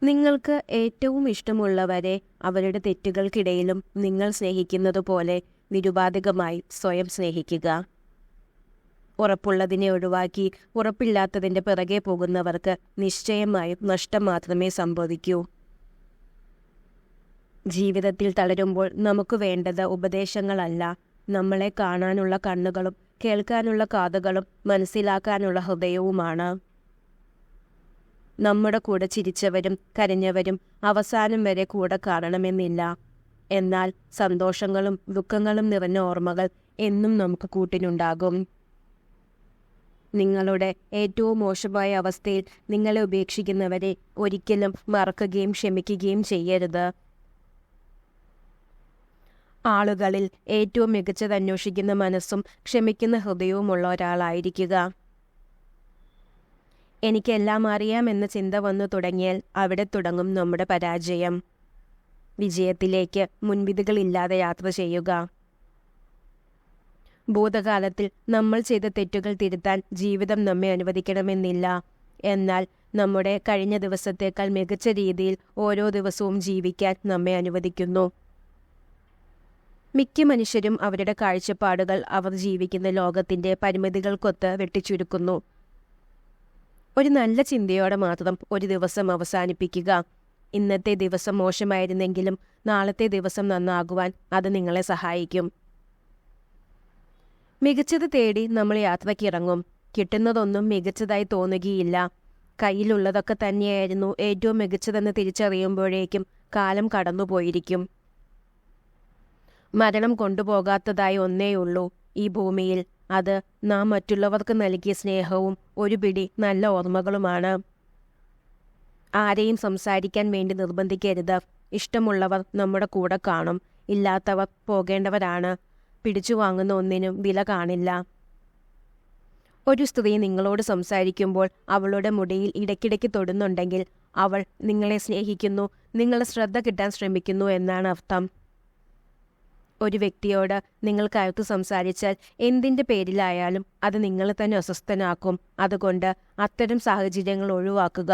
നിങ്ങൾക്ക് ഏറ്റവും ഇഷ്ടമുള്ളവരെ അവരുടെ തെറ്റുകൾക്കിടയിലും നിങ്ങൾ സ്നേഹിക്കുന്നതുപോലെ നിരുപാധികമായി സ്വയം സ്നേഹിക്കുക. ഉറപ്പുള്ളതിനെ ഒഴിവാക്കി ഉറപ്പില്ലാത്തതിൻ്റെ പിറകെ പോകുന്നവർക്ക് നിശ്ചയമായും നഷ്ടം മാത്രമേ സംഭവിക്കൂ. ജീവിതത്തിൽ തളരുമ്പോൾ നമുക്ക് വേണ്ടത് ഉപദേശങ്ങളല്ല, നമ്മളെ കാണാനുള്ള കണ്ണുകളും കേൾക്കാനുള്ള കാതുകളും മനസ്സിലാക്കാനുള്ള ഹൃദയവുമാണ്. നമ്മുടെ കൂടെ ചിരിച്ചവരും കരഞ്ഞവരും അവസാനം വരെ കൂടെ കാണണമെന്നില്ല. എന്നാൽ സന്തോഷങ്ങളും ദുഃഖങ്ങളും നിറഞ്ഞ ഓർമ്മകൾ എന്നും നമുക്ക് കൂട്ടിനുണ്ടാകും. നിങ്ങളുടെ ഏറ്റവും മോശമായ അവസ്ഥയിൽ നിങ്ങളെ ഉപേക്ഷിക്കുന്നവരെ ഒരിക്കലും മറക്കുകയും ക്ഷമിക്കുകയും ചെയ്യരുത്. ആളുകളിൽ ഏറ്റവും മികച്ചത് അന്വേഷിക്കുന്ന മനസ്സും ക്ഷമിക്കുന്ന ഹൃദയവുമുള്ള ഒരാളായിരിക്കുക. എനിക്കെല്ലാം അറിയാമെന്ന ചിന്ത വന്നു തുടങ്ങിയാൽ അവിടെ തുടങ്ങും നമ്മുടെ പരാജയം. വിജയത്തിലേക്ക് മുൻവിധികളില്ലാതെ യാത്ര ചെയ്യുക. ഭൂതകാലത്തിൽ നമ്മൾ ചെയ്ത തെറ്റുകൾ തിരുത്താൻ ജീവിതം നമ്മെ അനുവദിക്കണമെന്നില്ല. എന്നാൽ നമ്മുടെ കഴിഞ്ഞ ദിവസത്തേക്കാൾ മികച്ച രീതിയിൽ ഓരോ ദിവസവും ജീവിക്കാൻ നമ്മെ അനുവദിക്കുന്നു. മിക്ക മനുഷ്യരും അവരുടെ കാഴ്ചപ്പാടുകൾ അവർ ജീവിക്കുന്ന ലോകത്തിൻ്റെ പരിമിതികൾക്കൊത്ത് വെട്ടിച്ചുരുക്കുന്നു. ഒരു നല്ല ചിന്തയോടെ മാത്രം ഒരു ദിവസം അവസാനിപ്പിക്കുക. ഇന്നത്തെ ദിവസം മോശമായിരുന്നെങ്കിലും നാളത്തെ ദിവസം നന്നാകുവാൻ അത് നിങ്ങളെ സഹായിക്കും. മികച്ചത് തേടി നമ്മൾ യാത്രയ്ക്കിറങ്ങും. കിട്ടുന്നതൊന്നും മികച്ചതായി തോന്നുകയില്ല. കയ്യിലുള്ളതൊക്കെ തന്നെയായിരുന്നു ഏറ്റവും മികച്ചതെന്ന് തിരിച്ചറിയുമ്പോഴേക്കും കാലം കടന്നുപോയിരിക്കും. മരണം കൊണ്ടുപോകാത്തതായി ഒന്നേയുള്ളൂ ഈ ഭൂമിയിൽ. അത് നാം മറ്റുള്ളവർക്ക് നൽകിയ സ്നേഹവും ഒരു പിടി നല്ല ഓർമ്മകളുമാണ്. ആരെയും സംസാരിക്കാൻ വേണ്ടി നിർബന്ധിക്കരുത്. ഇഷ്ടമുള്ളവർ നമ്മുടെ കൂടെ കാണും, ഇല്ലാത്തവർ പോകേണ്ടവരാണ്. പിടിച്ചു വാങ്ങുന്ന ഒന്നിനും വില കാണില്ല. ഒരു സ്ത്രീ നിങ്ങളോട് സംസാരിക്കുമ്പോൾ അവളുടെ മുടിയിൽ ഇടയ്ക്കിടയ്ക്ക് തൊടുന്നുണ്ടെങ്കിൽ അവൾ നിങ്ങളെ സ്നേഹിക്കുന്നു, നിങ്ങളുടെ ശ്രദ്ധ കിട്ടാൻ ശ്രമിക്കുന്നു എന്നാണ് അർത്ഥം. ഒരു വ്യക്തിയോട് നിങ്ങൾ കയർത്തു സംസാരിച്ചാൽ എന്തിൻ്റെ പേരിലായാലും അത് നിങ്ങളെ തന്നെ അസ്വസ്ഥനാക്കും. അതുകൊണ്ട് അത്തരം സാഹചര്യങ്ങൾ ഒഴിവാക്കുക.